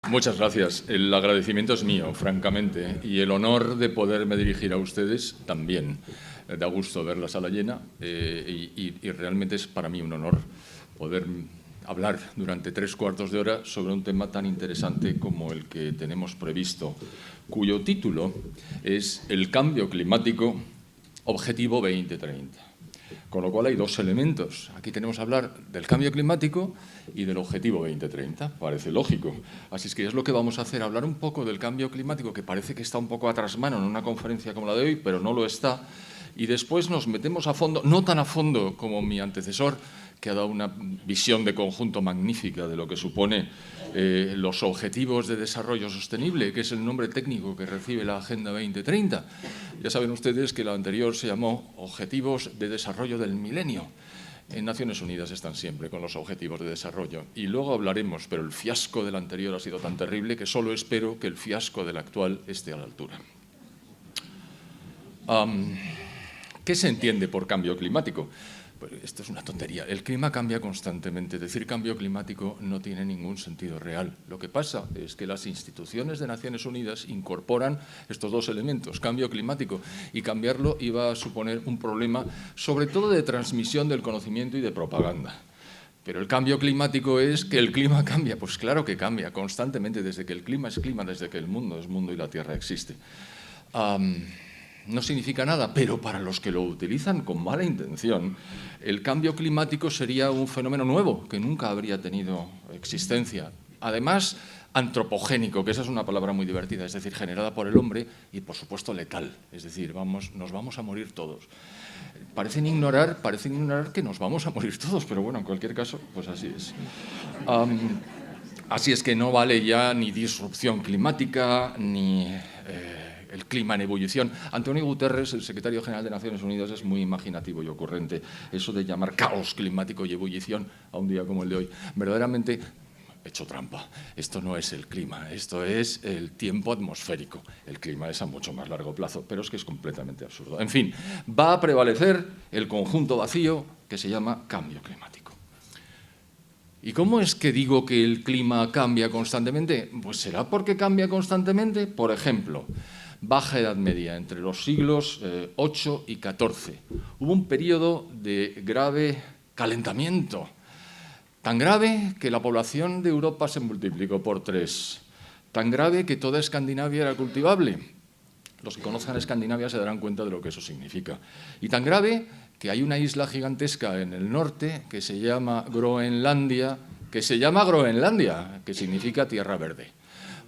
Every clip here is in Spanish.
Muchas gracias. El agradecimiento es mío, francamente, y el honor de poderme dirigir a ustedes también. Da gusto ver la sala llena y realmente es para mí un honor poder hablar durante 3/4 de hora sobre un tema tan interesante como el que tenemos previsto, cuyo título es El cambio climático, Objetivo 2030. Con lo cual hay dos elementos. Aquí tenemos que hablar del cambio climático y del objetivo 2030. Parece lógico. Así es que es lo que vamos a hacer, hablar un poco del cambio climático, que parece que está un poco a trasmano en una conferencia como la de hoy, pero no lo está. Y después nos metemos a fondo, no tan a fondo como mi antecesor, que ha dado una visión de conjunto magnífica de lo que supone los Objetivos de Desarrollo Sostenible, que es el nombre técnico que recibe la Agenda 2030. Ya saben ustedes que la anterior se llamó Objetivos de Desarrollo del Milenio. En Naciones Unidas están siempre con los Objetivos de Desarrollo. Y luego hablaremos, pero el fiasco del anterior ha sido tan terrible que solo espero que el fiasco del actual esté a la altura. ¿Qué se entiende por cambio climático? Pues esto es una tontería. El clima cambia constantemente. Decir cambio climático no tiene ningún sentido real. Lo que pasa es que las instituciones de Naciones Unidas incorporan estos dos elementos, cambio climático, y cambiarlo iba a suponer un problema, sobre todo de transmisión del conocimiento y de propaganda. Pero el cambio climático es que el clima cambia. Pues claro que cambia constantemente, desde que el clima es clima, desde que el mundo es mundo y la Tierra existe. No significa nada, pero para los que lo utilizan con mala intención, el cambio climático sería un fenómeno nuevo que nunca habría tenido existencia. Además, antropogénico, que esa es una palabra muy divertida, es decir, generada por el hombre y, por supuesto, letal. Es decir, nos vamos a morir todos. Parecen ignorar que nos vamos a morir todos, pero bueno, en cualquier caso, pues así es. Así es que no vale ya ni disrupción climática, ni el clima en ebullición. Antonio Guterres, el secretario general de Naciones Unidas, es muy imaginativo y ocurrente. Eso de llamar caos climático y ebullición a un día como el de hoy, verdaderamente he hecho trampa. Esto no es el clima, esto es el tiempo atmosférico. El clima es a mucho más largo plazo, pero es que es completamente absurdo. En fin, va a prevalecer el conjunto vacío que se llama cambio climático. ¿Y cómo es que digo que el clima cambia constantemente? Pues será porque cambia constantemente. Por ejemplo, Baja Edad Media, entre los siglos VIII y XIV. Hubo un periodo de grave calentamiento, tan grave que la población de Europa se multiplicó por 3, tan grave que toda Escandinavia era cultivable. Los que conozcan Escandinavia se darán cuenta de lo que eso significa. Y tan grave que hay una isla gigantesca en el norte que se llama Groenlandia, que significa tierra verde.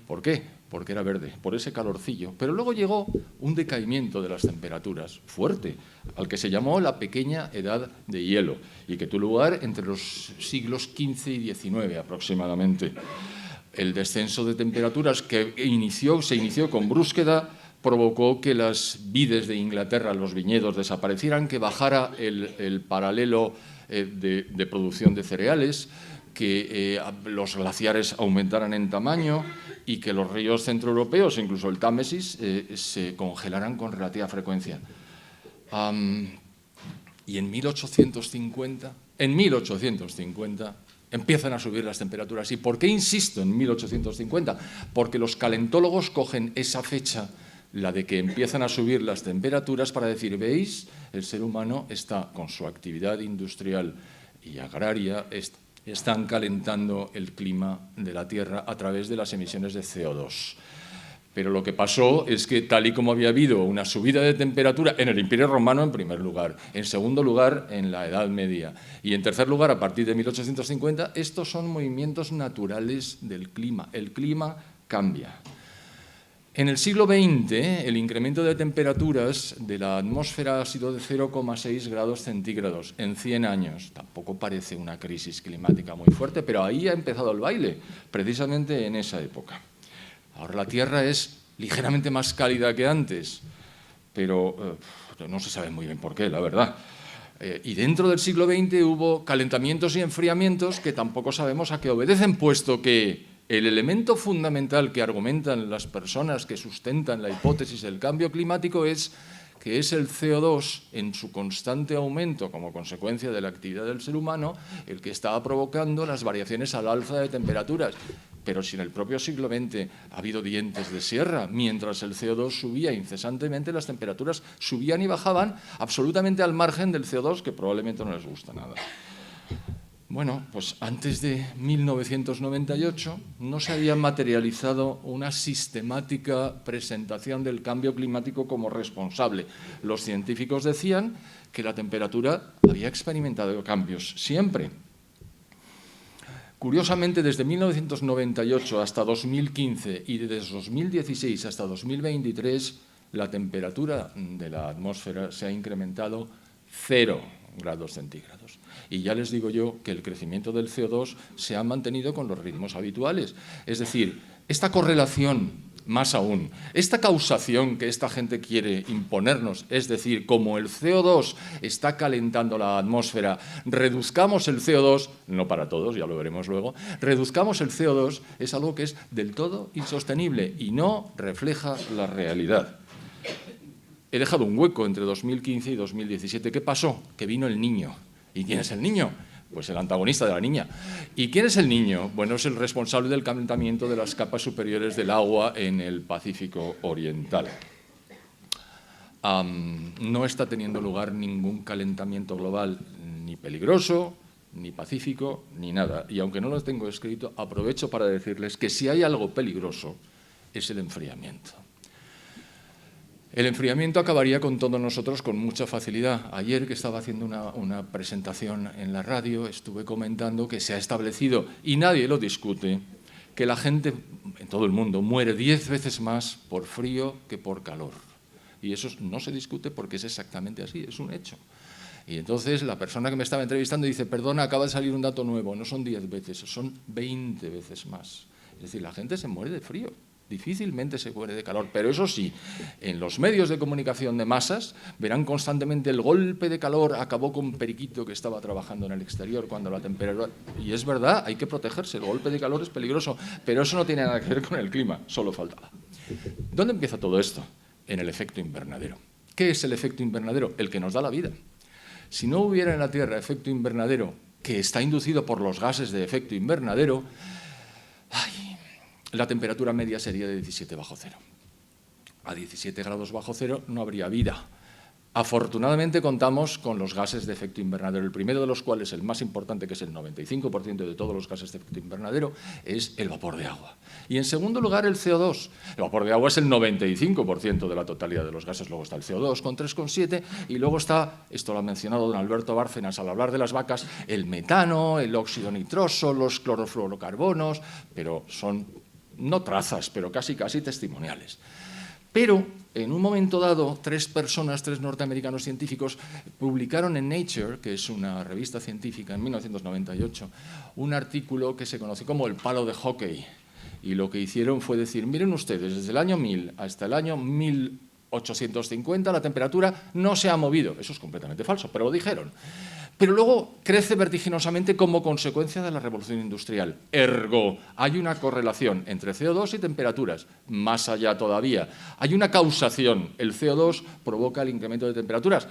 ¿Por qué? Porque era verde, por ese calorcillo. Pero luego llegó un decaimiento de las temperaturas fuerte, al que se llamó la pequeña edad de hielo, y que tuvo lugar entre los siglos XV y XIX aproximadamente. El descenso de temperaturas que se inició con brusquedad provocó que las vides de Inglaterra, los viñedos, desaparecieran, que bajara el paralelo de producción de cereales, que los glaciares aumentaran en tamaño y que los ríos centroeuropeos, incluso el Támesis, se congelaran con relativa frecuencia. Y en 1850 empiezan a subir las temperaturas. ¿Y por qué insisto en 1850? Porque los calentólogos cogen esa fecha, la de que empiezan a subir las temperaturas, para decir, ¿veis? El ser humano está, con su actividad industrial y agraria, están calentando el clima de la Tierra a través de las emisiones de CO2. Pero lo que pasó es que, tal y como había habido una subida de temperatura en el Imperio Romano, en primer lugar, en segundo lugar, en la Edad Media, y en tercer lugar, a partir de 1850, estos son movimientos naturales del clima. El clima cambia. En el siglo XX, el incremento de temperaturas de la atmósfera ha sido de 0,6 grados centígrados en 100 años. Tampoco parece una crisis climática muy fuerte, pero ahí ha empezado el baile, precisamente en esa época. Ahora la Tierra es ligeramente más cálida que antes, pero no se sabe muy bien por qué, la verdad. Y dentro del siglo XX hubo calentamientos y enfriamientos que tampoco sabemos a qué obedecen, puesto que el elemento fundamental que argumentan las personas que sustentan la hipótesis del cambio climático es que es el CO2 en su constante aumento como consecuencia de la actividad del ser humano el que está provocando las variaciones al alza de temperaturas. Pero si en el propio siglo XX ha habido dientes de sierra, mientras el CO2 subía incesantemente, las temperaturas subían y bajaban absolutamente al margen del CO2, que probablemente no les gusta nada. Bueno, pues antes de 1998 no se había materializado una sistemática presentación del cambio climático como responsable. Los científicos decían que la temperatura había experimentado cambios siempre. Curiosamente, desde 1998 hasta 2015 y desde 2016 hasta 2023, la temperatura de la atmósfera se ha incrementado 0 grados centígrados. Y ya les digo yo que el crecimiento del CO2 se ha mantenido con los ritmos habituales. Es decir, esta correlación, más aún, esta causación que esta gente quiere imponernos, es decir, como el CO2 está calentando la atmósfera, reduzcamos el CO2, no para todos, ya lo veremos luego, reduzcamos el CO2, es algo que es del todo insostenible y no refleja la realidad. He dejado un hueco entre 2015 y 2017. ¿Qué pasó? Que vino el Niño. ¿Y quién es el Niño? Pues el antagonista de la niña. ¿Y quién es el Niño? Bueno, es el responsable del calentamiento de las capas superiores del agua en el Pacífico Oriental. No está teniendo lugar ningún calentamiento global ni peligroso, ni pacífico, ni nada. Y aunque no lo tengo escrito, aprovecho para decirles que si hay algo peligroso es el enfriamiento. El enfriamiento acabaría con todos nosotros con mucha facilidad. Ayer, que estaba haciendo una presentación en la radio, estuve comentando que se ha establecido, y nadie lo discute, que la gente en todo el mundo muere 10 veces más por frío que por calor. Y eso no se discute porque es exactamente así, es un hecho. Y entonces la persona que me estaba entrevistando dice, perdona, acaba de salir un dato nuevo, no son 10 veces, son 20 veces más. Es decir, la gente se muere de frío. Difícilmente se muere de calor, pero eso sí, en los medios de comunicación de masas verán constantemente el golpe de calor acabó con Periquito que estaba trabajando en el exterior cuando la temperatura... Y es verdad, hay que protegerse, el golpe de calor es peligroso, pero eso no tiene nada que ver con el clima, solo faltaba. ¿Dónde empieza todo esto? En el efecto invernadero. ¿Qué es el efecto invernadero? El que nos da la vida. Si no hubiera en la Tierra efecto invernadero, que está inducido por los gases de efecto invernadero, la temperatura media sería de 17 bajo cero. A 17 grados bajo cero no habría vida. Afortunadamente contamos con los gases de efecto invernadero, el primero de los cuales, el más importante, que es el 95% de todos los gases de efecto invernadero, es el vapor de agua. Y en segundo lugar, el CO2. El vapor de agua es el 95% de la totalidad de los gases, luego está el CO2 con 3,7 y luego está, esto lo ha mencionado don Alberto Bárcenas al hablar de las vacas, el metano, el óxido nitroso, los clorofluorocarbonos, pero son no trazas, pero casi testimoniales. Pero, en un momento dado, tres norteamericanos científicos, publicaron en Nature, que es una revista científica, en 1998, un artículo que se conoce como el palo de hockey. Y lo que hicieron fue decir, miren ustedes, desde el año 1000 hasta el año 1850 la temperatura no se ha movido. Eso es completamente falso, pero lo dijeron. Pero luego crece vertiginosamente como consecuencia de la revolución industrial. Ergo, hay una correlación entre CO2 y temperaturas. Más allá todavía, hay una causación. El CO2 provoca el incremento de temperaturas,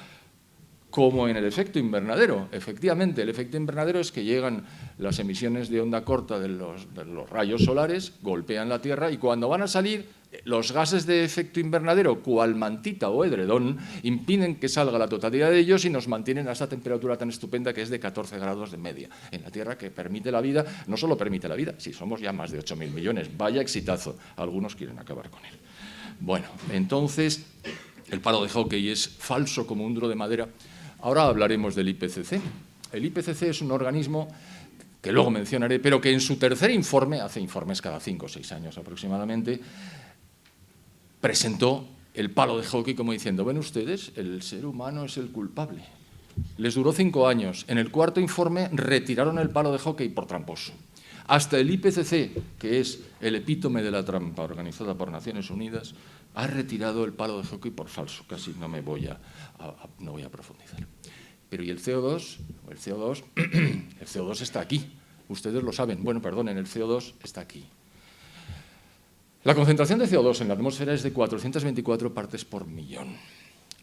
como en el efecto invernadero. Efectivamente, el efecto invernadero es que llegan las emisiones de onda corta de los rayos solares, golpean la Tierra y cuando van a salir, los gases de efecto invernadero, cual mantita o edredón, impiden que salga la totalidad de ellos y nos mantienen a esa temperatura tan estupenda que es de 14 grados de media en la Tierra, que permite la vida, no solo permite la vida, si somos ya más de 8.000 millones, vaya exitazo, algunos quieren acabar con él. Bueno, entonces, el palo de hockey es falso como un duro de madera. Ahora hablaremos del IPCC. El IPCC es un organismo que luego mencionaré, pero que en su tercer informe, hace informes cada 5 o 6 años aproximadamente, presentó el palo de hockey como diciendo, ven ustedes, el ser humano es el culpable. Les duró 5 años. En el cuarto informe retiraron el palo de hockey por tramposo. Hasta el IPCC, que es el epítome de la trampa organizada por Naciones Unidas, ha retirado el palo de hockey por falso. Casi no voy a profundizar. Pero ¿y el CO2? El CO2 está aquí. Ustedes lo saben. Bueno, perdonen, el CO2 está aquí. La concentración de CO2 en la atmósfera es de 424 partes por millón.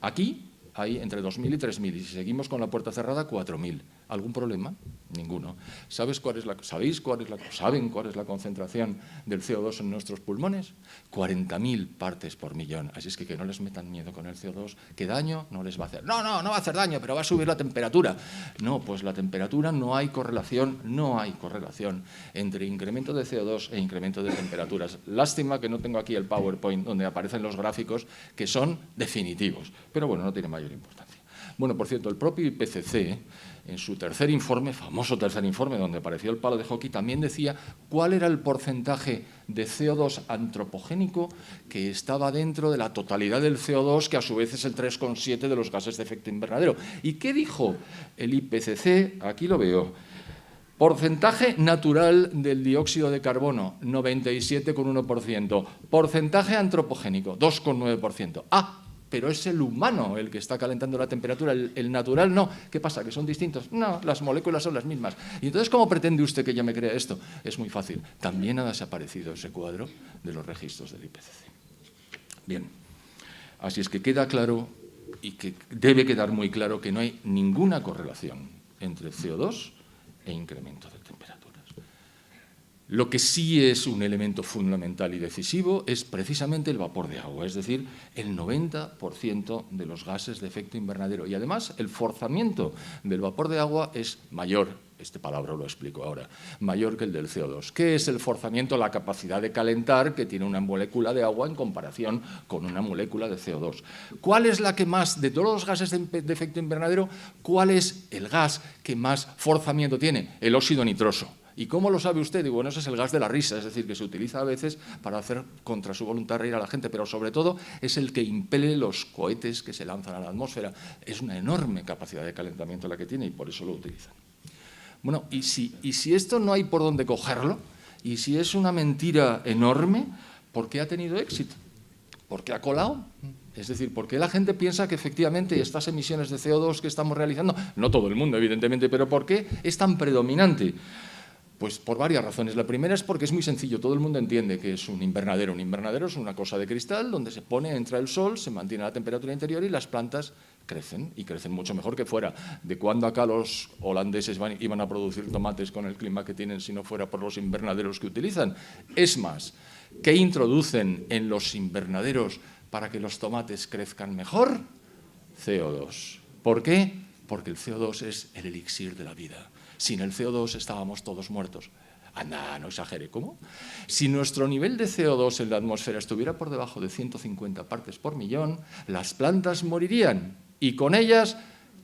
Aquí hay entre 2.000 y 3.000, y si seguimos con la puerta cerrada, 4.000. ¿Algún problema? Ninguno. ¿Saben cuál es la concentración del CO2 en nuestros pulmones? 40.000 partes por millón. Así es que no les metan miedo con el CO2, que daño no les va a hacer. No va a hacer daño, pero va a subir la temperatura. No, pues la temperatura no hay correlación entre incremento de CO2 e incremento de temperaturas. Lástima que no tengo aquí el PowerPoint donde aparecen los gráficos que son definitivos, pero bueno, no tiene mayor importancia. Bueno, por cierto, el propio IPCC, en su tercer informe, famoso tercer informe, donde apareció el palo de hockey, también decía cuál era el porcentaje de CO2 antropogénico que estaba dentro de la totalidad del CO2, que a su vez es el 3,7 de los gases de efecto invernadero. ¿Y qué dijo el IPCC? Aquí lo veo. Porcentaje natural del dióxido de carbono, 97,1%. Porcentaje antropogénico, 2,9%. Pero es el humano el que está calentando la temperatura, el natural no. ¿Qué pasa? ¿Que son distintos? No, las moléculas son las mismas. ¿Y entonces cómo pretende usted que yo me crea esto? Es muy fácil. También ha desaparecido ese cuadro de los registros del IPCC. Bien, así es que queda claro y que debe quedar muy claro que no hay ninguna correlación entre CO2 e incremento de temperaturas. Lo que sí es un elemento fundamental y decisivo es precisamente el vapor de agua, es decir, el 90% de los gases de efecto invernadero. Y además el forzamiento del vapor de agua es mayor, este palabra lo explico ahora, mayor que el del CO2. ¿Qué es el forzamiento? La capacidad de calentar que tiene una molécula de agua en comparación con una molécula de CO2. ¿Cuál es la que más, de todos los gases de efecto invernadero, cuál es el gas que más forzamiento tiene? El óxido nitroso. ¿Y cómo lo sabe usted? Digo, bueno, ese es el gas de la risa, es decir, que se utiliza a veces para hacer contra su voluntad reír a la gente, pero sobre todo es el que impele los cohetes que se lanzan a la atmósfera. Es una enorme capacidad de calentamiento la que tiene y por eso lo utilizan. Bueno, y si esto no hay por dónde cogerlo, y si es una mentira enorme, ¿por qué ha tenido éxito? ¿Por qué ha colado? Es decir, ¿por qué la gente piensa que efectivamente estas emisiones de CO2 que estamos realizando, no todo el mundo evidentemente, pero ¿por qué es tan predominante? Pues por varias razones. La primera es porque es muy sencillo, todo el mundo entiende que es un invernadero. Un invernadero es una cosa de cristal donde se pone, entra el sol, se mantiene la temperatura interior y las plantas crecen, y crecen mucho mejor que fuera. ¿De cuándo acá los holandeses iban a producir tomates con el clima que tienen si no fuera por los invernaderos que utilizan? Es más, ¿qué introducen en los invernaderos para que los tomates crezcan mejor? CO2. ¿Por qué? Porque el CO2 es el elixir de la vida. Sin el CO2 estábamos todos muertos. Anda, no exagere, ¿cómo? Si nuestro nivel de CO2 en la atmósfera estuviera por debajo de 150 partes por millón, las plantas morirían y con ellas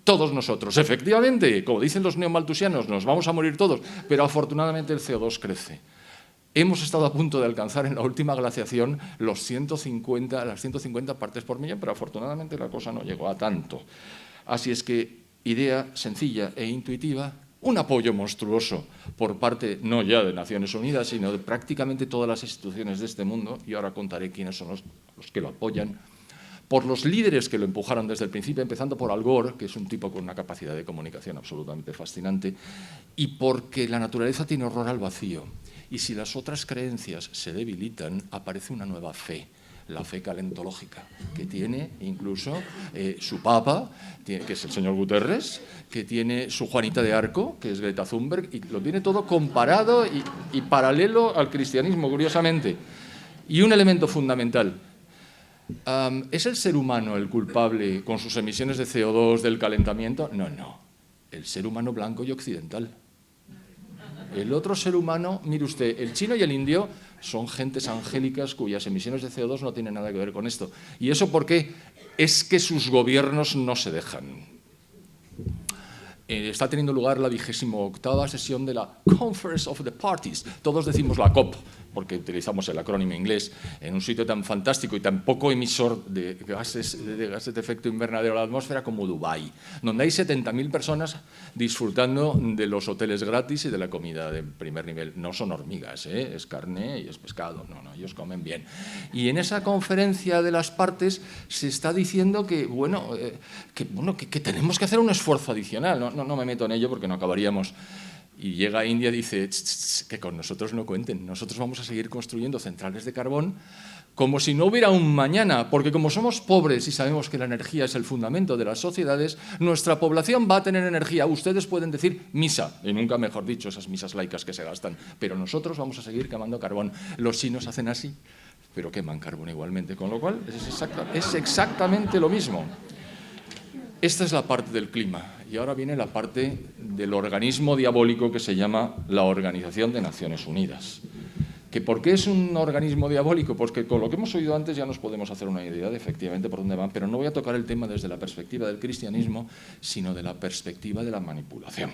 todos nosotros. Efectivamente, como dicen los neomalthusianos, nos vamos a morir todos, pero afortunadamente el CO2 crece. Hemos estado a punto de alcanzar en la última glaciación las 150 partes por millón, pero afortunadamente la cosa no llegó a tanto. Así es que, idea sencilla e intuitiva, un apoyo monstruoso por parte, no ya de Naciones Unidas, sino de prácticamente todas las instituciones de este mundo, y ahora contaré quiénes son los que lo apoyan, por los líderes que lo empujaron desde el principio, empezando por Al Gore, que es un tipo con una capacidad de comunicación absolutamente fascinante, y porque la naturaleza tiene horror al vacío. Y si las otras creencias se debilitan, aparece una nueva fe, la fe calentológica, que tiene incluso su papa, que es el señor Guterres, que tiene su Juanita de Arco, que es Greta Thunberg, y lo tiene todo comparado y paralelo al cristianismo, curiosamente. Y un elemento fundamental, ¿es el ser humano el culpable con sus emisiones de CO2 del calentamiento? No, no, el ser humano blanco y occidental. El otro ser humano, mire usted, el chino y el indio son gentes angélicas cuyas emisiones de CO2 no tienen nada que ver con esto. ¿Y eso por qué? Es que sus gobiernos no se dejan. Está teniendo lugar la 28ª sesión de la Conference of the Parties. Todos decimos la COP, porque utilizamos el acrónimo inglés, en un sitio tan fantástico y tan poco emisor de gases de efecto invernadero a la atmósfera como Dubái, donde hay 70.000 personas disfrutando de los hoteles gratis y de la comida de primer nivel. No son hormigas, es carne y es pescado, no, ellos comen bien. Y en esa conferencia de las partes se está diciendo que tenemos que hacer un esfuerzo adicional. No me meto en ello porque no acabaríamos. Y llega a India y dice, que con nosotros no cuenten, nosotros vamos a seguir construyendo centrales de carbón como si no hubiera un mañana, porque como somos pobres y sabemos que la energía es el fundamento de las sociedades, nuestra población va a tener energía. Ustedes pueden decir misa, y nunca mejor dicho, esas misas laicas que se gastan, pero nosotros vamos a seguir quemando carbón. Los chinos hacen así, pero queman carbón igualmente, con lo cual es exactamente lo mismo. Esta es la parte del clima, y ahora viene la parte del organismo diabólico que se llama la Organización de Naciones Unidas. ¿Que por qué es un organismo diabólico? Pues que con lo que hemos oído antes ya nos podemos hacer una idea de efectivamente por dónde van, pero no voy a tocar el tema desde la perspectiva del cristianismo, sino de la perspectiva de la manipulación.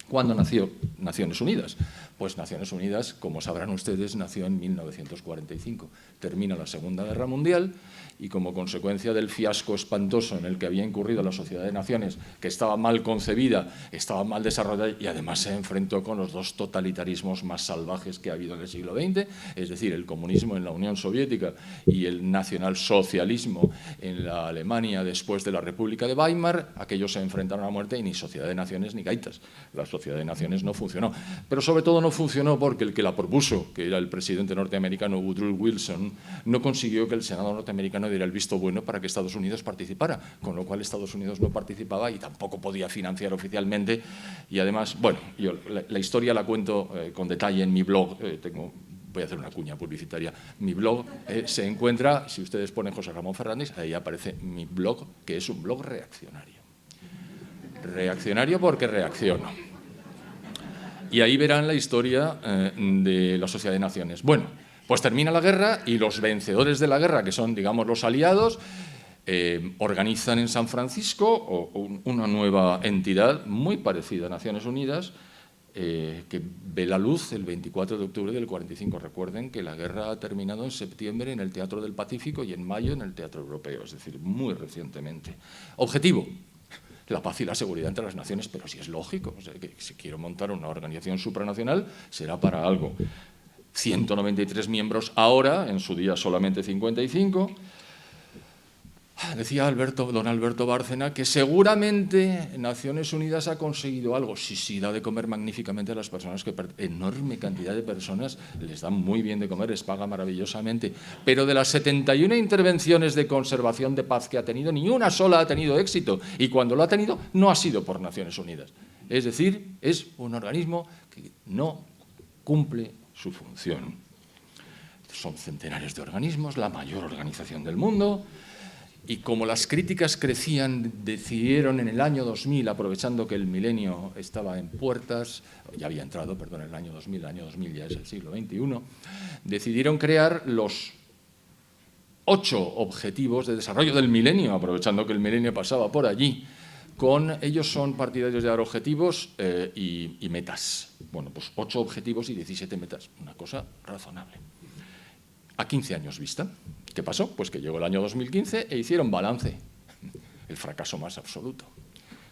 ¿Cuándo nació Naciones Unidas? Pues Naciones Unidas, como sabrán ustedes, nació en 1945. Termina la Segunda Guerra Mundial y como consecuencia del fiasco espantoso en el que había incurrido la Sociedad de Naciones, que estaba mal concebida, estaba mal desarrollada y además se enfrentó con los dos totalitarismos más salvajes que ha habido en el siglo XX, es decir, el comunismo en la Unión Soviética y el nacionalsocialismo en la Alemania después de la República de Weimar. Aquellos se enfrentaron a muerte y ni Sociedad de Naciones ni gaitas. La Sociedad de Naciones no funcionó, pero sobre todo no funcionó porque el que la propuso, que era el presidente norteamericano Woodrow Wilson, no consiguió que el Senado norteamericano diera el visto bueno para que Estados Unidos participara, con lo cual Estados Unidos no participaba y tampoco podía financiar oficialmente. Y además, bueno, yo la historia la cuento con detalle en mi blog. Voy a hacer una cuña publicitaria. Mi blog se encuentra, si ustedes ponen José Ramón Fernández, ahí aparece mi blog, que es un blog reaccionario. Reaccionario porque reacciono. Y ahí verán la historia de la Sociedad de Naciones. Bueno, pues termina la guerra y los vencedores de la guerra, que son, digamos, los aliados, organizan en San Francisco una nueva entidad muy parecida a Naciones Unidas, que ve la luz el 24 de octubre del 45. Recuerden que la guerra ha terminado en septiembre en el Teatro del Pacífico y en mayo en el Teatro Europeo, es decir, muy recientemente. Objetivo: la paz y la seguridad entre las naciones, pero sí es lógico. O sea, que si quiero montar una organización supranacional será para algo. 193 miembros ahora, en su día solamente 55. Decía don Alberto Bárcena que seguramente Naciones Unidas ha conseguido algo. Sí, da de comer magníficamente a las personas, enorme cantidad de personas les dan muy bien de comer, les paga maravillosamente. Pero de las 71 intervenciones de conservación de paz que ha tenido, ni una sola ha tenido éxito. Y cuando lo ha tenido, no ha sido por Naciones Unidas. Es decir, es un organismo que no cumple su función. Son centenares de organismos, la mayor organización del mundo. Y como las críticas crecían, decidieron en el año 2000, aprovechando que el milenio estaba en puertas, ya había entrado, perdón, el año 2000 ya es el siglo XXI, decidieron crear los 8 objetivos de desarrollo del milenio, aprovechando que el milenio pasaba por allí. Ellos son partidarios de dar objetivos y metas. Bueno, pues 8 objetivos y 17 metas, una cosa razonable. A 15 años vista. ¿Qué pasó? Pues que llegó el año 2015 e hicieron balance. El fracaso más absoluto.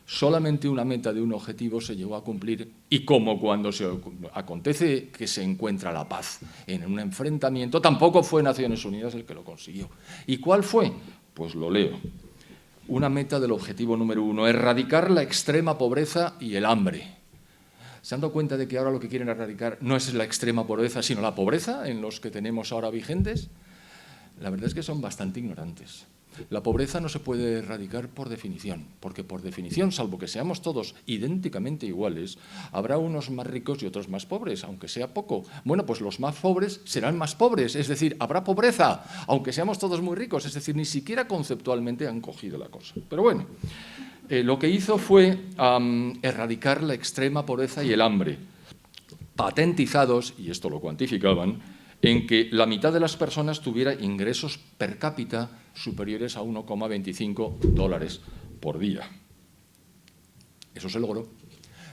Solamente una meta de un objetivo se llegó a cumplir y como cuando se acontece que se encuentra la paz en un enfrentamiento, tampoco fue Naciones Unidas el que lo consiguió. ¿Y cuál fue? Pues lo leo. Una meta del objetivo número 1, erradicar la extrema pobreza y el hambre. ¿Se han dado cuenta de que ahora lo que quieren erradicar no es la extrema pobreza, sino la pobreza en los que tenemos ahora vigentes? La verdad es que son bastante ignorantes. La pobreza no se puede erradicar por definición, porque por definición, salvo que seamos todos idénticamente iguales, habrá unos más ricos y otros más pobres, aunque sea poco. Bueno, pues los más pobres serán más pobres, es decir, habrá pobreza, aunque seamos todos muy ricos, es decir, ni siquiera conceptualmente han cogido la cosa. Pero bueno, lo que hizo fue erradicar la extrema pobreza y el hambre, patentizados, y esto lo cuantificaban, en que la mitad de las personas tuviera ingresos per cápita superiores a 1,25 dólares por día. Eso se logró.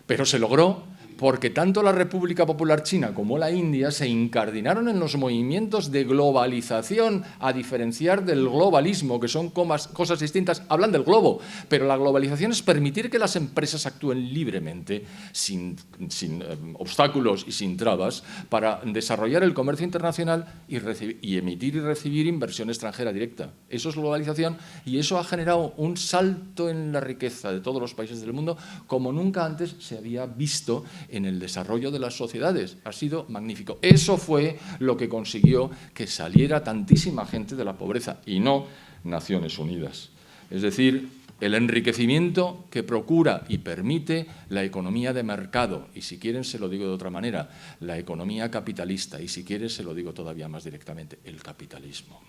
Pero se logró porque tanto la República Popular China como la India se incardinaron en los movimientos de globalización, a diferenciar del globalismo, que son cosas distintas. Hablan del globo, pero la globalización es permitir que las empresas actúen libremente, sin obstáculos y sin trabas, para desarrollar el comercio internacional y emitir y recibir inversión extranjera directa. Eso es globalización y eso ha generado un salto en la riqueza de todos los países del mundo como nunca antes se había visto en el desarrollo de las sociedades. Ha sido magnífico. Eso fue lo que consiguió que saliera tantísima gente de la pobreza y no Naciones Unidas. Es decir, el enriquecimiento que procura y permite la economía de mercado, y si quieren se lo digo de otra manera, la economía capitalista, y si quieren se lo digo todavía más directamente, el capitalismo.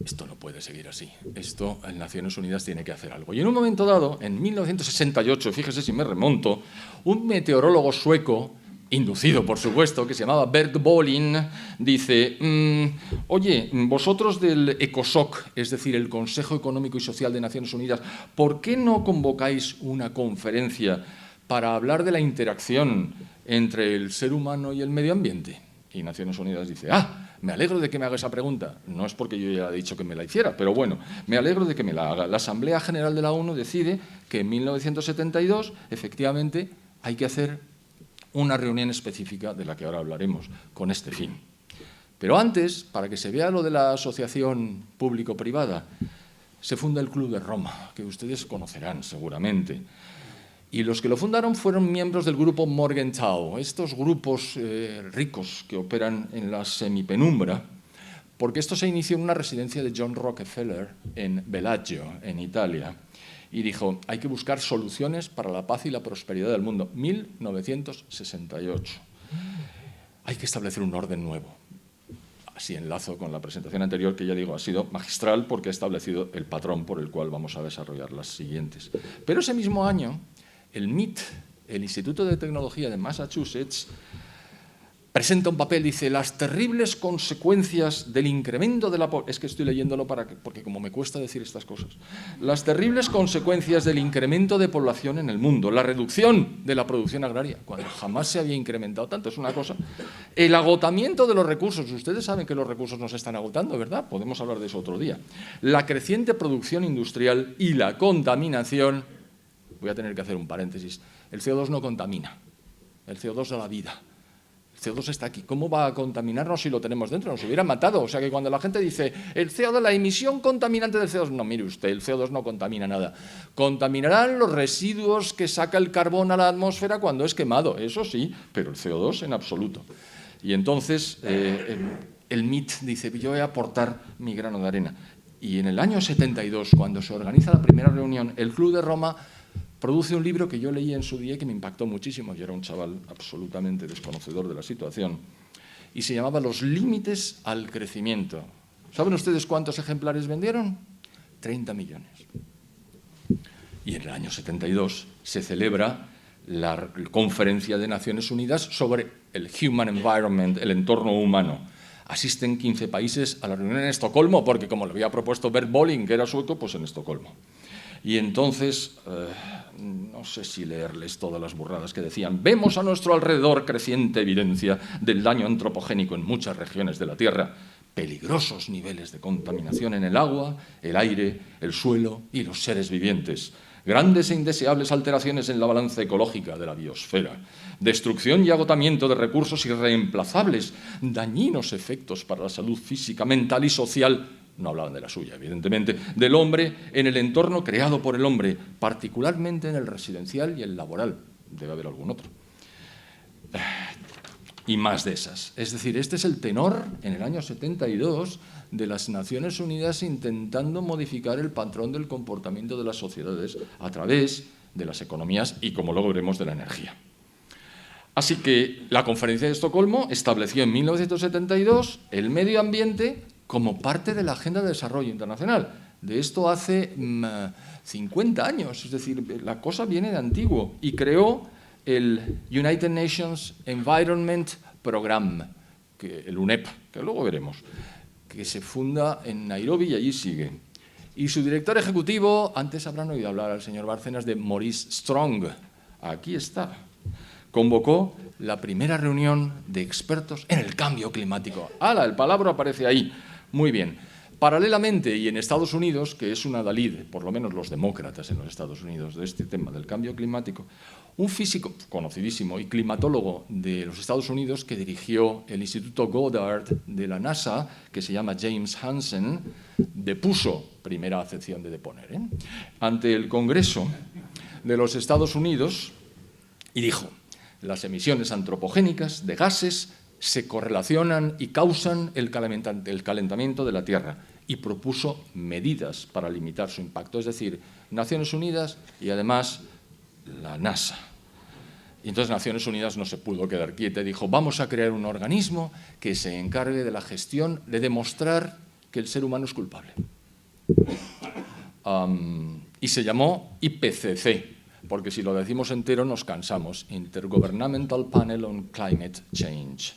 Esto no puede seguir así. Esto, en Naciones Unidas tiene que hacer algo. Y en un momento dado, en 1968, fíjese si me remonto, un meteorólogo sueco, inducido por supuesto, que se llamaba Bert Bolin, dice, oye, vosotros del ECOSOC, es decir, el Consejo Económico y Social de Naciones Unidas, ¿por qué no convocáis una conferencia para hablar de la interacción entre el ser humano y el medio ambiente? Y Naciones Unidas dice, me alegro de que me haga esa pregunta. No es porque yo ya he dicho que me la hiciera, pero bueno, me alegro de que me la haga. La Asamblea General de la ONU decide que en 1972, efectivamente, hay que hacer una reunión específica de la que ahora hablaremos, con este fin. Pero antes, para que se vea lo de la asociación público-privada, se funda el Club de Roma, que ustedes conocerán seguramente. Y los que lo fundaron fueron miembros del grupo Morgenthau, estos grupos ricos que operan en la semipenumbra, porque esto se inició en una residencia de John Rockefeller en Bellagio, en Italia, y dijo, hay que buscar soluciones para la paz y la prosperidad del mundo. 1968. Hay que establecer un orden nuevo. Así enlazo con la presentación anterior, que ya digo, ha sido magistral porque ha establecido el patrón por el cual vamos a desarrollar las siguientes. Pero ese mismo año, el MIT, el Instituto de Tecnología de Massachusetts, presenta un papel, dice, las terribles consecuencias del incremento de la población. Es que estoy leyéndolo porque como me cuesta decir estas cosas. Las terribles consecuencias del incremento de población en el mundo, la reducción de la producción agraria, cuando jamás se había incrementado tanto, es una cosa. El agotamiento de los recursos. Ustedes saben que los recursos no se están agotando, ¿verdad? Podemos hablar de eso otro día. La creciente producción industrial y la contaminación. Voy a tener que hacer un paréntesis. El CO2 no contamina. El CO2 da la vida. El CO2 está aquí. ¿Cómo va a contaminarnos si lo tenemos dentro? Nos hubiera matado. O sea que cuando la gente dice el CO2, la emisión contaminante del CO2, no, mire usted, el CO2 no contamina nada. Contaminarán los residuos que saca el carbón a la atmósfera cuando es quemado, eso sí, pero el CO2 en absoluto. Y entonces el MIT dice, yo voy a aportar mi grano de arena. Y en el año 72, cuando se organiza la primera reunión, el Club de Roma produce un libro que yo leí en su día y que me impactó muchísimo. Yo era un chaval absolutamente desconocedor de la situación. Y se llamaba Los límites al crecimiento. ¿Saben ustedes cuántos ejemplares vendieron? 30 millones. Y en el año 72 se celebra la Conferencia de Naciones Unidas sobre el Human Environment, el entorno humano. Asisten 15 países a la reunión en Estocolmo, porque como lo había propuesto Bert Bolin, que era sueco, pues en Estocolmo. Y entonces, no sé si leerles todas las burradas que decían, vemos a nuestro alrededor creciente evidencia del daño antropogénico en muchas regiones de la Tierra, peligrosos niveles de contaminación en el agua, el aire, el suelo y los seres vivientes, grandes e indeseables alteraciones en la balanza ecológica de la biosfera, destrucción y agotamiento de recursos irreemplazables, dañinos efectos para la salud física, mental y social. No hablaban de la suya, evidentemente, del hombre en el entorno creado por el hombre, particularmente en el residencial y el laboral. Debe haber algún otro. Y más de esas. Es decir, este es el tenor, en el año 72, de las Naciones Unidas intentando modificar el patrón del comportamiento de las sociedades a través de las economías y, como luego veremos, de la energía. Así que la Conferencia de Estocolmo estableció en 1972 el medio ambiente como parte de la Agenda de Desarrollo Internacional. De esto hace 50 años, es decir, la cosa viene de antiguo, y creó el United Nations Environment Programme, el UNEP, que luego veremos, que se funda en Nairobi y allí sigue. Y su director ejecutivo, antes habrán oído hablar al señor Bárcenas de Maurice Strong, aquí está, convocó la primera reunión de expertos en el cambio climático. ¡Hala! El palabra aparece ahí. Muy bien. Paralelamente, y en Estados Unidos, que es una adalid, por lo menos los demócratas en los Estados Unidos, de este tema del cambio climático, un físico conocidísimo y climatólogo de los Estados Unidos que dirigió el Instituto Goddard de la NASA, que se llama James Hansen, depuso, primera acepción de deponer, ante el Congreso de los Estados Unidos, Y dijo, las emisiones antropogénicas de gases se correlacionan y causan el calentamiento de la Tierra, y propuso medidas para limitar su impacto, es decir, Naciones Unidas y además la NASA. Y entonces Naciones Unidas no se pudo quedar quieta y dijo, vamos a crear un organismo que se encargue de la gestión, de demostrar que el ser humano es culpable. Y se llamó IPCC, porque si lo decimos entero nos cansamos, Intergovernmental Panel on Climate Change.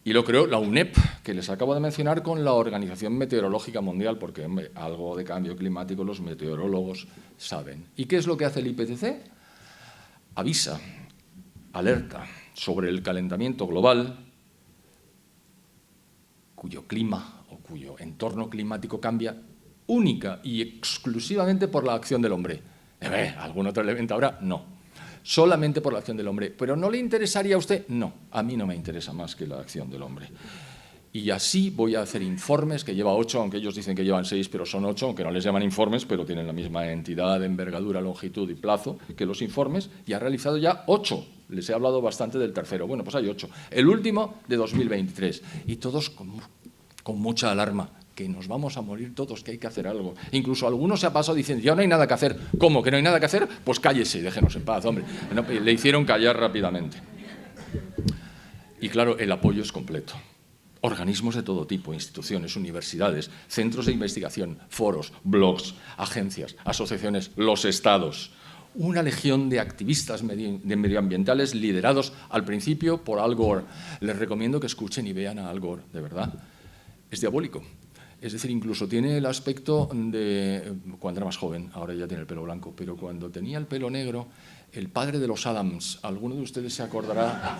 Y lo creó la UNEP, que les acabo de mencionar, con la Organización Meteorológica Mundial, porque hombre, algo de cambio climático los meteorólogos saben. ¿Y qué es lo que hace el IPCC? Avisa, alerta sobre el calentamiento global, cuyo clima o cuyo entorno climático cambia única y exclusivamente por la acción del hombre. ¿Algún otro elemento habrá? No. Solamente por la acción del hombre. ¿Pero no le interesaría a usted? No, a mí no me interesa más que la acción del hombre. Y así voy a hacer informes, que lleva 8, aunque ellos dicen que llevan 6, pero son 8, aunque no les llaman informes, pero tienen la misma entidad, envergadura, longitud y plazo que los informes, y ha realizado ya 8. Les he hablado bastante del tercero. Bueno, pues hay 8. El último de 2023. Y todos con mucha alarma, que nos vamos a morir todos, que hay que hacer algo. Incluso algunos se ha pasado diciendo, ya no hay nada que hacer. ¿Cómo que no hay nada que hacer? Pues cállese y déjenos en paz, hombre. No, le hicieron callar rápidamente. Y claro, el apoyo es completo. Organismos de todo tipo, instituciones, universidades, centros de investigación, foros, blogs, agencias, asociaciones, los estados. Una legión de activistas medioambientales liderados al principio por Al Gore. Les recomiendo que escuchen y vean a Al Gore, de verdad. Es diabólico. Es decir, incluso tiene el aspecto de cuando era más joven, ahora ya tiene el pelo blanco, pero cuando tenía el pelo negro, el padre de los Adams, alguno de ustedes se acordará,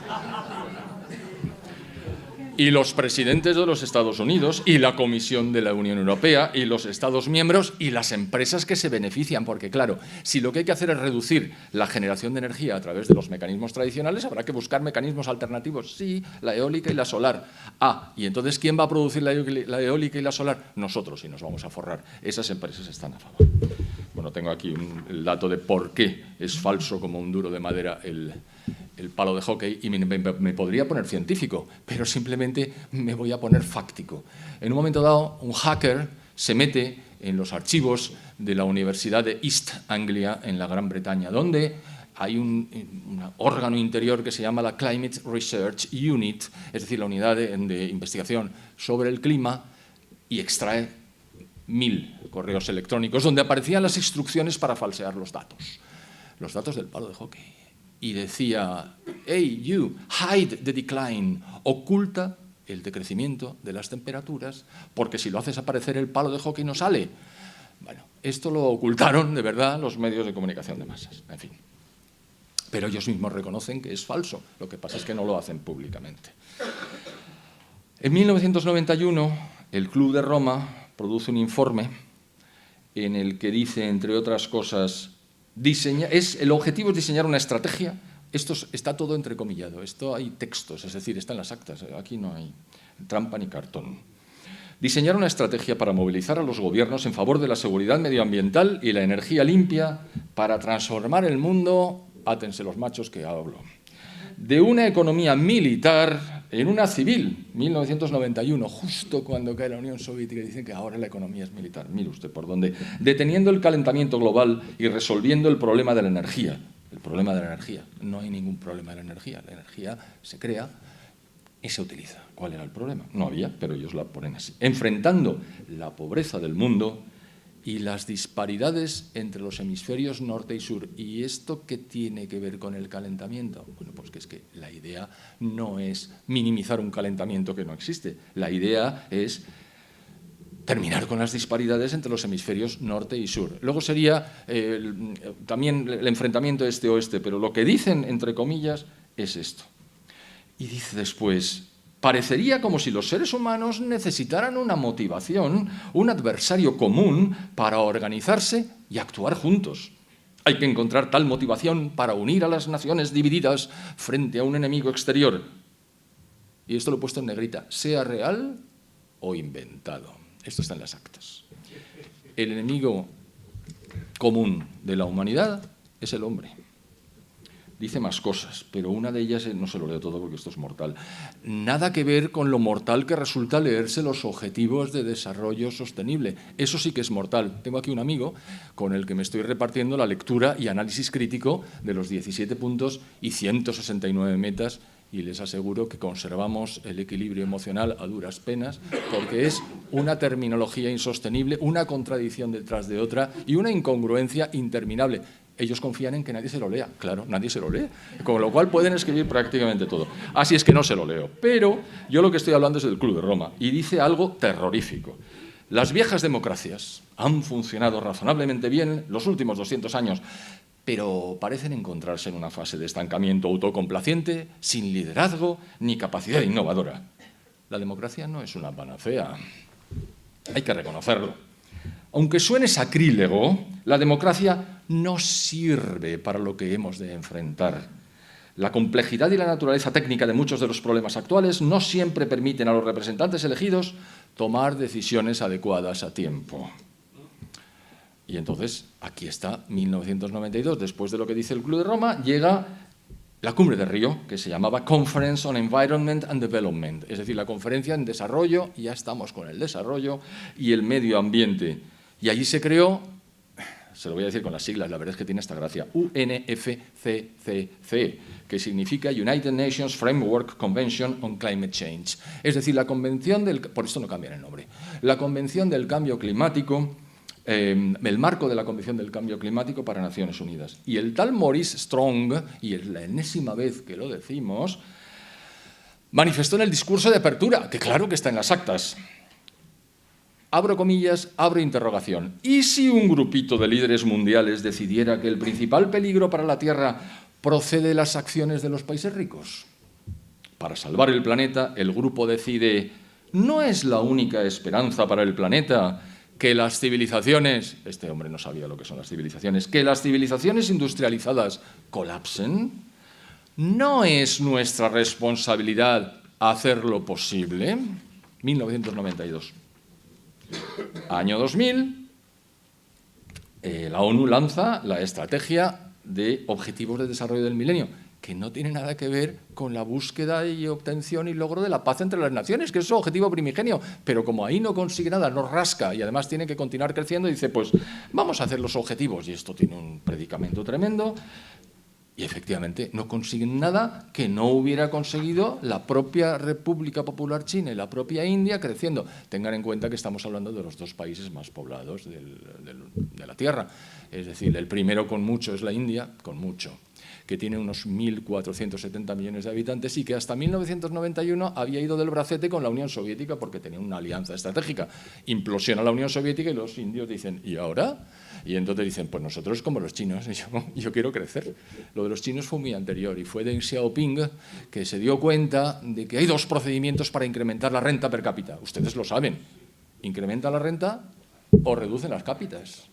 y los presidentes de los Estados Unidos, y la Comisión de la Unión Europea, y los Estados miembros, y las empresas que se benefician, porque claro, si lo que hay que hacer es reducir la generación de energía a través de los mecanismos tradicionales, habrá que buscar mecanismos alternativos, sí, la eólica y la solar. ¿Y entonces quién va a producir la eólica y la solar? Nosotros, y nos vamos a forrar. Esas empresas están a favor. Bueno, tengo aquí el dato de por qué es falso como un duro de madera el palo de hockey, y me podría poner científico, pero simplemente me voy a poner fáctico. En un momento dado, un hacker se mete en los archivos de la Universidad de East Anglia, en la Gran Bretaña, donde hay un órgano interior que se llama la Climate Research Unit, es decir, la unidad de investigación sobre el clima, y extrae 1000 correos electrónicos donde aparecían las instrucciones para falsear los datos del palo de hockey. Y decía, hey, you, hide the decline, oculta el decrecimiento de las temperaturas, porque si lo haces aparecer el palo de hockey no sale. Bueno, esto lo ocultaron de verdad los medios de comunicación de masas, en fin. Pero ellos mismos reconocen que es falso, lo que pasa es que no lo hacen públicamente. En 1991, el Club de Roma produce un informe en el que dice, entre otras cosas, el objetivo es diseñar una estrategia. Esto está todo entrecomillado, esto hay textos, es decir, está en las actas, aquí no hay trampa ni cartón. Diseñar una estrategia para movilizar a los gobiernos en favor de la seguridad medioambiental y la energía limpia para transformar el mundo, átense los machos que hablo, de una economía militar en una civil, 1991, justo cuando cae la Unión Soviética, y dicen que ahora la economía es militar. Mire usted por dónde. Deteniendo el calentamiento global y resolviendo el problema de la energía. El problema de la energía. No hay ningún problema de la energía. La energía se crea y se utiliza. ¿Cuál era el problema? No había, pero ellos la ponen así. Enfrentando la pobreza del mundo y las disparidades entre los hemisferios norte y sur. ¿Y esto qué tiene que ver con el calentamiento? Bueno, pues que es que la idea no es minimizar un calentamiento que no existe. La idea es terminar con las disparidades entre los hemisferios norte y sur. Luego sería también el enfrentamiento este-oeste, pero lo que dicen, entre comillas, es esto. Y dice después, parecería como si los seres humanos necesitaran una motivación, un adversario común para organizarse y actuar juntos. Hay que encontrar tal motivación para unir a las naciones divididas frente a un enemigo exterior. Y esto lo he puesto en negrita, sea real o inventado. Esto está en las actas. El enemigo común de la humanidad es el hombre. dice más cosas, pero una de ellas, no se lo leo todo porque esto es mortal, nada que ver con lo mortal que resulta leerse los Objetivos de Desarrollo Sostenible. Eso sí que es mortal. Tengo aquí un amigo con el que me estoy repartiendo la lectura y análisis crítico de los 17 puntos y 169 metas, y les aseguro que conservamos el equilibrio emocional a duras penas, porque es una terminología insostenible, una contradicción detrás de otra y una incongruencia interminable. Ellos confían en que nadie se lo lea. Claro, nadie se lo lee. Con lo cual pueden escribir prácticamente todo. Así es que no se lo leo. Pero yo lo que estoy hablando es del Club de Roma. Y dice algo terrorífico. Las viejas democracias han funcionado razonablemente bien los últimos 200 años, pero parecen encontrarse en una fase de estancamiento autocomplaciente, sin liderazgo ni capacidad innovadora. La democracia no es una panacea. Hay que reconocerlo. Aunque suene sacrílego, la democracia no sirve para lo que hemos de enfrentar. La complejidad y la naturaleza técnica de muchos de los problemas actuales no siempre permiten a los representantes elegidos tomar decisiones adecuadas a tiempo. Y entonces, aquí está 1992, después de lo que dice el Club de Roma, llega la Cumbre de Río, que se llamaba Conference on Environment and Development, es decir, la conferencia en desarrollo, y ya estamos con el desarrollo y el medio ambiente. Y allí se creó, se lo voy a decir con las siglas, la verdad es que tiene esta gracia, UNFCCC, que significa United Nations Framework Convention on Climate Change. Es decir, la Convención del... Por esto no cambian el nombre. La Convención del Cambio Climático, el marco de la Convención del Cambio Climático para Naciones Unidas. Y el tal Maurice Strong, y es la enésima vez que lo decimos, manifestó en el discurso de apertura, que claro que está en las actas. Abro comillas, abro interrogación. ¿Y si un grupito de líderes mundiales decidiera que el principal peligro para la Tierra procede de las acciones de los países ricos? Para salvar el planeta, el grupo decide, ¿no es la única esperanza para el planeta que las civilizaciones, este hombre no sabía lo que son las civilizaciones, que las civilizaciones industrializadas colapsen? ¿No es nuestra responsabilidad hacerlo posible? 1992. Año 2000, la ONU lanza la Estrategia de Objetivos de Desarrollo del Milenio, que no tiene nada que ver con la búsqueda y obtención y logro de la paz entre las naciones, que es su objetivo primigenio. Pero como ahí no consigue nada, no rasca y además tiene que continuar creciendo, dice, pues vamos a hacer los objetivos. Y esto tiene un predicamento tremendo. Y efectivamente no consiguen nada que no hubiera conseguido la propia República Popular China y la propia India creciendo. Tengan en cuenta que estamos hablando de los dos países más poblados de la Tierra. Es decir, el primero con mucho es la India, con mucho, que tiene unos 1.470 millones de habitantes y que hasta 1991 había ido del bracete con la Unión Soviética porque tenía una alianza estratégica. Implosiona la Unión Soviética y los indios dicen, ¿y ahora? Y entonces dicen, pues nosotros como los chinos, y yo quiero crecer. Lo de los chinos fue muy anterior y fue Deng Xiaoping que se dio cuenta de que hay dos procedimientos para incrementar la renta per cápita. Ustedes lo saben, incrementa la renta o reducen las cápitas.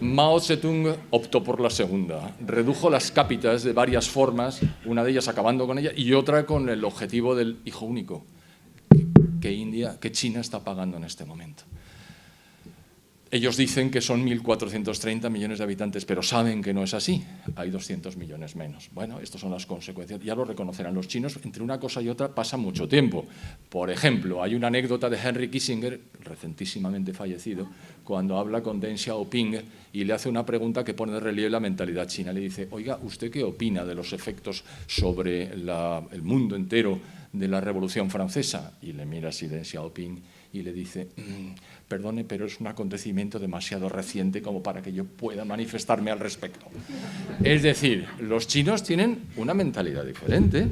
Mao Zedong optó por la segunda, redujo las cápitas de varias formas, una de ellas acabando con ella y otra con el objetivo del hijo único que China está pagando en este momento. Ellos dicen que son 1.430 millones de habitantes, pero saben que no es así. Hay 200 millones menos. Bueno, estas son las consecuencias. Ya lo reconocerán los chinos. Entre una cosa y otra pasa mucho tiempo. Por ejemplo, hay una anécdota de Henry Kissinger, recentísimamente fallecido, cuando habla con Deng Xiaoping y le hace una pregunta que pone de relieve la mentalidad china. Le dice, oiga, ¿usted qué opina de los efectos sobre el mundo entero de la Revolución Francesa? Y le mira así Deng Xiaoping y le dice, perdone, pero es un acontecimiento demasiado reciente como para que yo pueda manifestarme al respecto. Es decir, los chinos tienen una mentalidad diferente,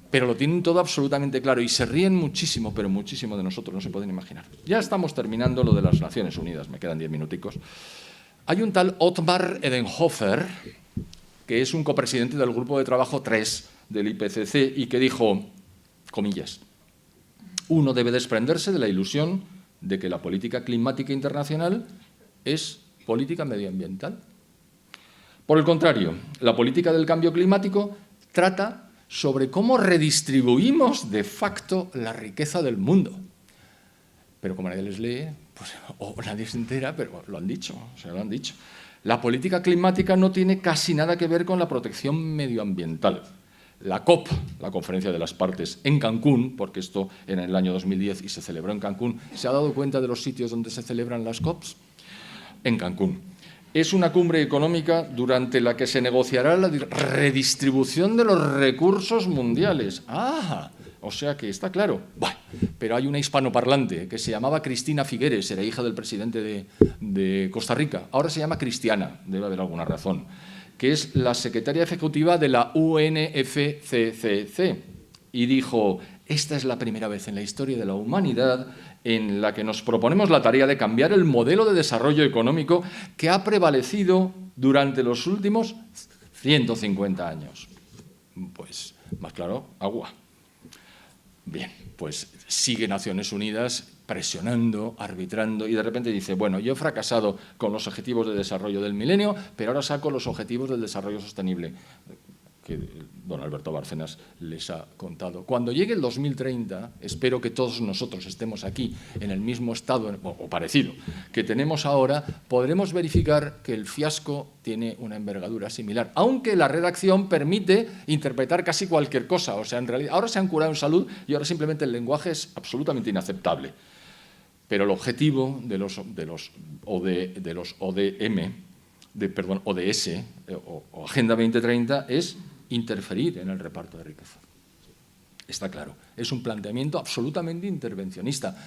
pero lo tienen todo absolutamente claro y se ríen muchísimo, pero muchísimo de nosotros, no se pueden imaginar. Ya estamos terminando lo de las Naciones Unidas, me quedan 10 minuticos. Hay un tal Ottmar Edenhofer, que es un copresidente del Grupo de Trabajo 3 del IPCC y que dijo, comillas, uno debe desprenderse de la ilusión de que la política climática internacional es política medioambiental. Por el contrario, la política del cambio climático trata sobre cómo redistribuimos de facto la riqueza del mundo. Pero como nadie les lee, pues, o nadie se entera, pero lo han dicho, se lo han dicho. La política climática no tiene casi nada que ver con la protección medioambiental. La COP, la Conferencia de las Partes, en Cancún, porque esto en el año 2010 y se celebró en Cancún, ¿se ha dado cuenta de los sitios donde se celebran las COPs? En Cancún. Es una cumbre económica durante la que se negociará la redistribución de los recursos mundiales. ¡Ah! O sea que está claro. Bueno, pero hay una hispanoparlante que se llamaba Cristina Figueres, era hija del presidente de Costa Rica. Ahora se llama Cristiana, debe haber alguna razón, que es la secretaria ejecutiva de la UNFCCC. Y dijo, esta es la primera vez en la historia de la humanidad en la que nos proponemos la tarea de cambiar el modelo de desarrollo económico que ha prevalecido durante los últimos 150 años. Pues, más claro, agua. Bien, pues sigue Naciones Unidas presionando, arbitrando, y de repente dice, bueno, yo he fracasado con los objetivos de desarrollo del milenio, pero ahora saco los objetivos del desarrollo sostenible, que don Alberto Bárcenas les ha contado. Cuando llegue el 2030, espero que todos nosotros estemos aquí en el mismo estado, o parecido, que tenemos ahora, podremos verificar que el fiasco tiene una envergadura similar, aunque la redacción permite interpretar casi cualquier cosa. O sea, en realidad, ahora se han curado en salud y ahora simplemente el lenguaje es absolutamente inaceptable. Pero el objetivo de los ODS o Agenda 2030 es interferir en el reparto de riqueza. Está claro, es un planteamiento absolutamente intervencionista.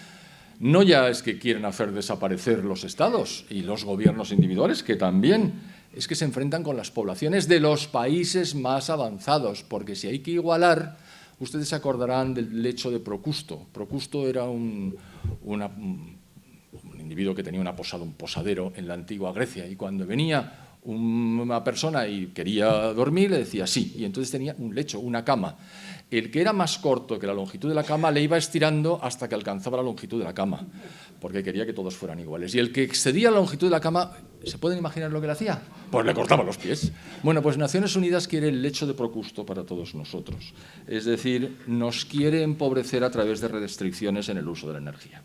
No ya es que quieren hacer desaparecer los estados y los gobiernos individuales, que también, es que se enfrentan con las poblaciones de los países más avanzados, porque si hay que igualar, ustedes se acordarán del lecho de Procusto. Procusto era un individuo que tenía un posadero en la antigua Grecia, y cuando venía una persona y quería dormir, le decía sí, y entonces tenía un lecho, una cama. El que era más corto que la longitud de la cama le iba estirando hasta que alcanzaba la longitud de la cama, porque quería que todos fueran iguales. Y el que excedía la longitud de la cama, ¿se pueden imaginar lo que le hacía? Pues le cortaba los pies. Bueno, pues Naciones Unidas quiere el lecho de Procusto para todos nosotros. Es decir, nos quiere empobrecer a través de restricciones en el uso de la energía.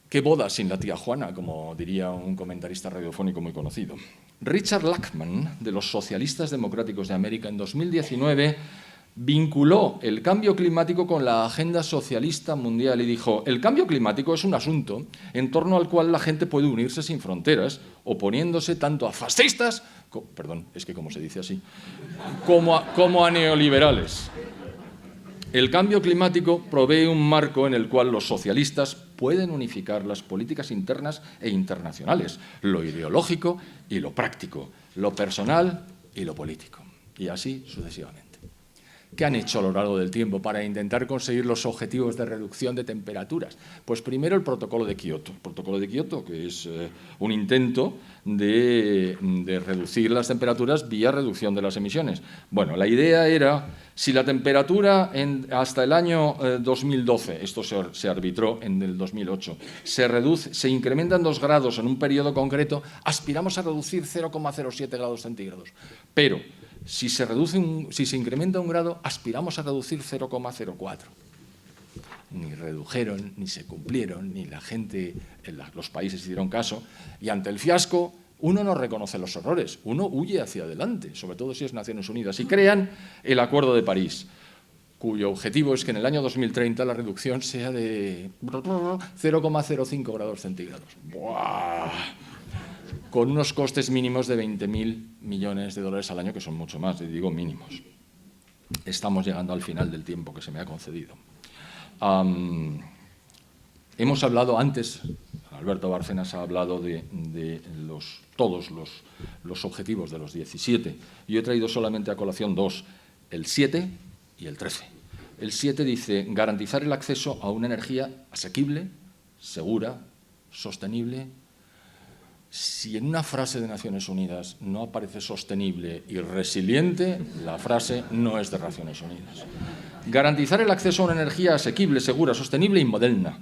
¿Qué boda sin la tía Juana?, como diría un comentarista radiofónico muy conocido. Richard Lachman, de los Socialistas Democráticos de América, en 2019 vinculó el cambio climático con la agenda socialista mundial y dijo: el cambio climático es un asunto en torno al cual la gente puede unirse sin fronteras, oponiéndose tanto a fascistas, perdón, es que como se dice así, como a neoliberales. El cambio climático provee un marco en el cual los socialistas pueden unificar las políticas internas e internacionales, lo ideológico y lo práctico, lo personal y lo político, y así sucesivamente. ¿Qué han hecho a lo largo del tiempo para intentar conseguir los objetivos de reducción de temperaturas? Pues primero el Protocolo de Kioto. El Protocolo de Kioto, que es un intento de reducir las temperaturas vía reducción de las emisiones. Bueno, la idea era, si la temperatura hasta el año 2012, esto se arbitró en el 2008, se incrementan 2 grados en un periodo concreto, aspiramos a reducir 0,07 grados centígrados. Pero si se incrementa 1 grado, aspiramos a reducir 0,04. Ni redujeron, ni se cumplieron, ni la gente, los países hicieron caso. Y ante el fiasco, uno no reconoce los errores, uno huye hacia adelante, sobre todo si es Naciones Unidas. Y crean el Acuerdo de París, cuyo objetivo es que en el año 2030 la reducción sea de 0,05 grados centígrados. ¡Buah! Con unos costes mínimos de 20.000 millones de dólares al año, que son mucho más, digo mínimos. Estamos llegando al final del tiempo que se me ha concedido. Hemos hablado antes, Alberto Bárcenas ha hablado de todos los objetivos de los 17. Yo he traído solamente a colación 2, el 7 y el 13. El 7 dice garantizar el acceso a una energía asequible, segura, sostenible. Si en una frase de Naciones Unidas no aparece sostenible y resiliente, la frase no es de Naciones Unidas. Garantizar el acceso a una energía asequible, segura, sostenible y moderna.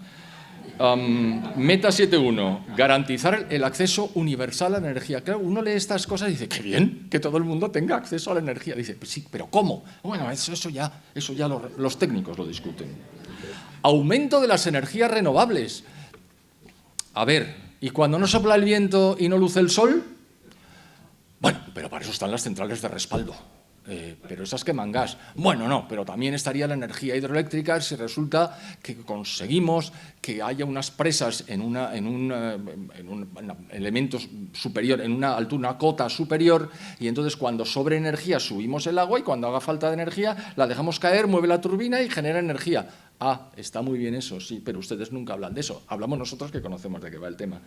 Meta 7.1, garantizar el acceso universal a la energía. Claro, uno lee estas cosas y dice, qué bien, que todo el mundo tenga acceso a la energía. Dice, pues sí, pero ¿cómo? Bueno, eso ya los técnicos lo discuten. Aumento de las energías renovables. A ver, Y cuando no sopla el viento y no luce el sol, bueno, pero para eso están las centrales de respaldo. Pero esas queman gas. Bueno, no, pero también estaría la energía hidroeléctrica si resulta que conseguimos que haya unas presas en un elemento superior, en una altura, una cota superior, y entonces cuando sobre energía subimos el agua y cuando haga falta de energía la dejamos caer, mueve la turbina y genera energía. Ah, está muy bien eso, sí, pero ustedes nunca hablan de eso. Hablamos nosotros que conocemos de qué va el tema.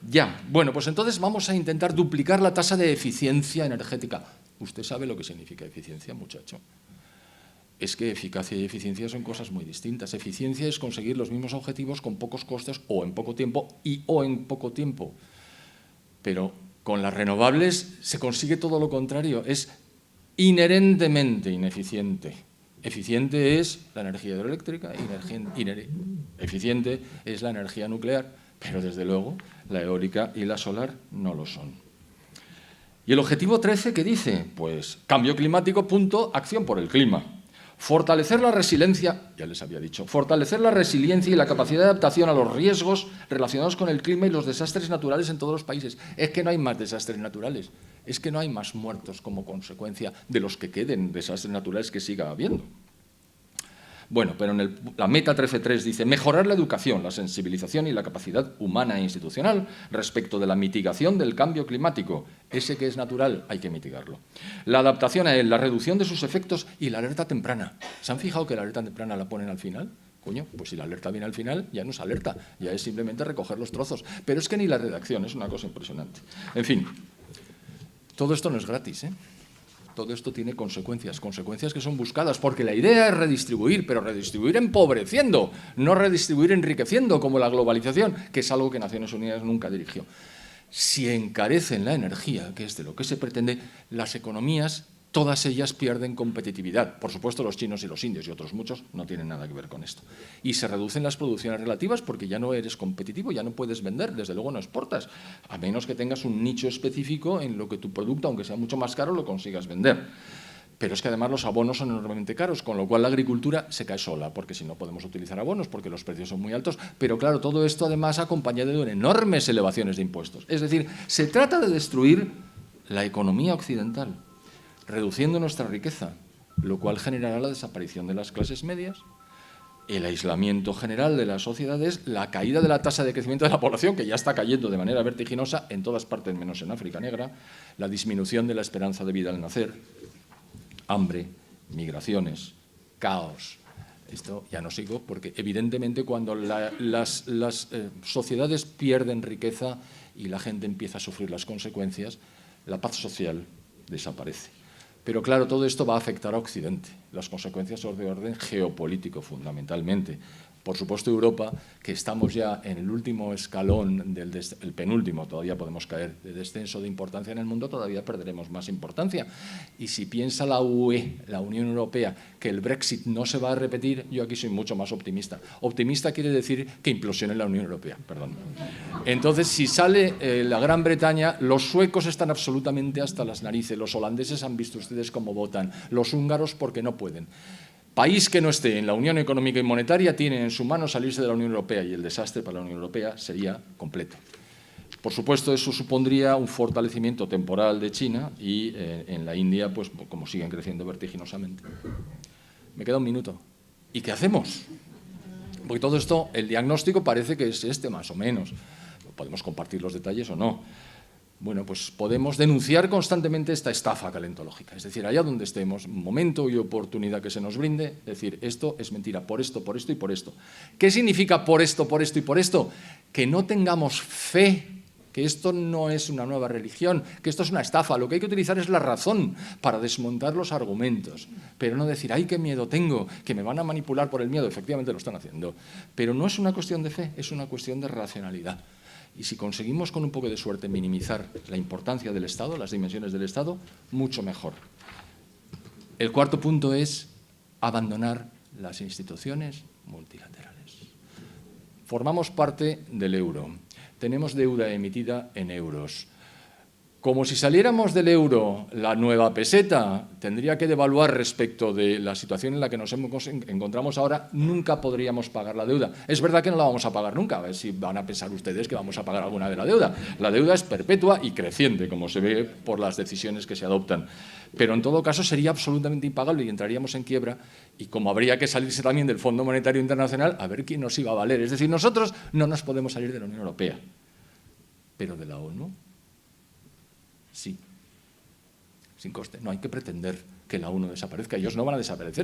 Ya, bueno, pues entonces vamos a intentar duplicar la tasa de eficiencia energética. ¿Usted sabe lo que significa eficiencia, muchacho? Es que eficacia y eficiencia son cosas muy distintas. Eficiencia es conseguir los mismos objetivos con pocos costes o en poco tiempo o en poco tiempo. Pero con las renovables se consigue todo lo contrario. Es inherentemente ineficiente. Eficiente es la energía hidroeléctrica, eficiente es la energía nuclear, pero desde luego la eólica y la solar no lo son. ¿Y el objetivo 13 qué dice? Pues cambio climático, punto, acción por el clima. Fortalecer la resiliencia, ya les había dicho, fortalecer la resiliencia y la capacidad de adaptación a los riesgos relacionados con el clima y los desastres naturales en todos los países. Es que no hay más desastres naturales, es que no hay más muertos como consecuencia de los que queden desastres naturales que siga habiendo. Bueno, pero en la meta 13.3 dice mejorar la educación, la sensibilización y la capacidad humana e institucional respecto de la mitigación del cambio climático. Ese que es natural hay que mitigarlo. La adaptación a él, la reducción de sus efectos y la alerta temprana. ¿Se han fijado que la alerta temprana la ponen al final? Coño, pues si la alerta viene al final, ya no es alerta, ya es simplemente recoger los trozos. Pero es que ni la redacción, es una cosa impresionante. En fin, todo esto no es gratis, ¿eh? Todo esto tiene consecuencias que son buscadas, porque la idea es redistribuir, pero redistribuir empobreciendo, no redistribuir enriqueciendo, como la globalización, que es algo que Naciones Unidas nunca dirigió. Si encarecen la energía, que es de lo que se pretende, las economías, todas ellas pierden competitividad. Por supuesto, los chinos y los indios y otros muchos no tienen nada que ver con esto. Y se reducen las producciones relativas porque ya no eres competitivo, ya no puedes vender, desde luego no exportas, a menos que tengas un nicho específico en lo que tu producto, aunque sea mucho más caro, lo consigas vender. Pero es que además los abonos son enormemente caros, con lo cual la agricultura se cae sola, porque si no podemos utilizar abonos, porque los precios son muy altos. Pero claro, todo esto además acompañado de enormes elevaciones de impuestos. Es decir, se trata de destruir la economía occidental, reduciendo nuestra riqueza, lo cual generará la desaparición de las clases medias, el aislamiento general de las sociedades, la caída de la tasa de crecimiento de la población, que ya está cayendo de manera vertiginosa en todas partes menos en África Negra, la disminución de la esperanza de vida al nacer, hambre, migraciones, caos. Esto ya no sigo, porque evidentemente cuando las sociedades pierden riqueza y la gente empieza a sufrir las consecuencias, la paz social desaparece. Pero claro, todo esto va a afectar a Occidente. Las consecuencias son de orden geopolítico, fundamentalmente. Por supuesto, Europa, que estamos ya en el último escalón, el penúltimo, todavía podemos caer, de descenso de importancia en el mundo, todavía perderemos más importancia. Y si piensa la UE, la Unión Europea, que el Brexit no se va a repetir, yo aquí soy mucho más optimista. Optimista quiere decir que implosione la Unión Europea, perdón. Entonces, si sale la Gran Bretaña, los suecos están absolutamente hasta las narices, los holandeses han visto ustedes cómo votan, los húngaros porque no pueden. País que no esté en la Unión Económica y Monetaria tiene en su mano salirse de la Unión Europea y el desastre para la Unión Europea sería completo. Por supuesto, eso supondría un fortalecimiento temporal de China y en la India, pues como siguen creciendo vertiginosamente. Me queda un minuto. ¿Y qué hacemos? Porque todo esto, el diagnóstico parece que es este más o menos. Podemos compartir los detalles o no. Bueno, pues podemos denunciar constantemente esta estafa calentológica. Es decir, allá donde estemos, momento y oportunidad que se nos brinde, decir, esto es mentira, por esto y por esto. ¿Qué significa por esto y por esto? Que no tengamos fe, que esto no es una nueva religión, que esto es una estafa. Lo que hay que utilizar es la razón para desmontar los argumentos, pero no decir, ¡ay, qué miedo tengo!, que me van a manipular por el miedo. Efectivamente lo están haciendo, pero no es una cuestión de fe, es una cuestión de racionalidad. Y si conseguimos con un poco de suerte minimizar la importancia del Estado, las dimensiones del Estado, mucho mejor. El cuarto punto es abandonar las instituciones multilaterales. Formamos parte del euro, tenemos deuda emitida en euros. Como si saliéramos del euro, la nueva peseta tendría que devaluar respecto de la situación en la que nos encontramos ahora, nunca podríamos pagar la deuda. Es verdad que no la vamos a pagar nunca, a ver si van a pensar ustedes que vamos a pagar alguna de la deuda. La deuda es perpetua y creciente, como se ve por las decisiones que se adoptan. Pero en todo caso sería absolutamente impagable y entraríamos en quiebra, y como habría que salirse también del Fondo Monetario Internacional, a ver quién nos iba a valer. Es decir, nosotros no nos podemos salir de la Unión Europea, pero de la ONU sí, sin coste. No hay que pretender que la ONU desaparezca. Ellos no van a desaparecer.